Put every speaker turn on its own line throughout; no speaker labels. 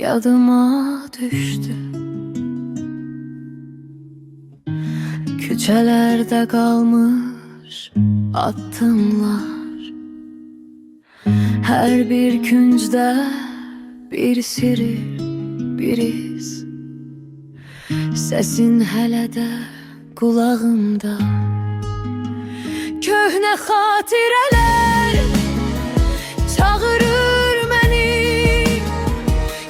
yadıma düştü. Küçelerde kalmış adımlar, her bir küncde bir siri, bir iz. Sesin hələ də qulağımda. Köhnə xatirələr çağırır məni,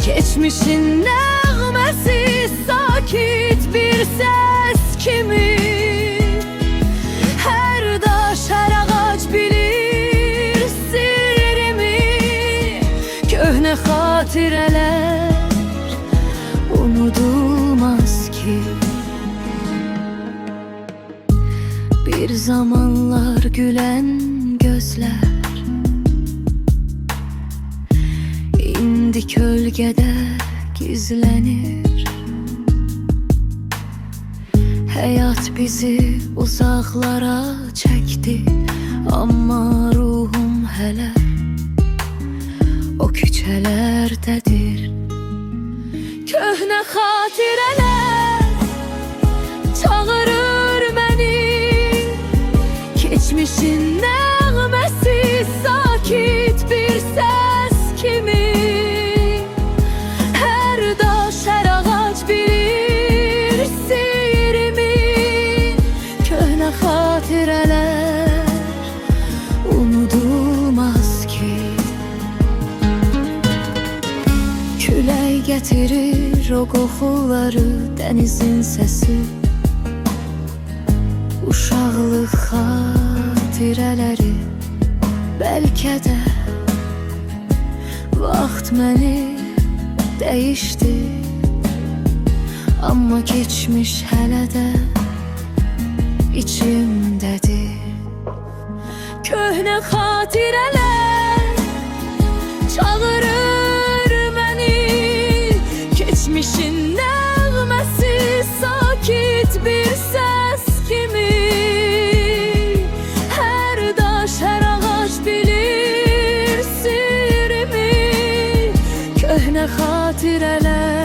geçmişin nəğməsi sakit bir səs kimi. Hər daş, hər ağac bilir sirrimi. Köhnə xatirələr unudulmaz ki. Bir zamanlar gülen gözler indi kölgede gizlenir. Hayat bizi uzaklara çekti, ama ruhum hele o küçelerdedir. Köhnə xatirələr çağırır məni, geçmişin nəğməsi sakit bir səs kimi. Hər daş, hər ağac bilir sirrimi. Köhnə xatirələr unudulmaz ki. Külək getirir o qoxuları, dənizin səsi, uşaqlıq xatirələri. Bəlkə də vaxt məni dəyişdi, amma keçmiş hələ də içimdədir. Köhnə xatirələr çağırır məni, geçmişin nəğməsi sakit bir səs kimi. Hər daş, hər ağac bilir sirrimi. Köhnə xatirələr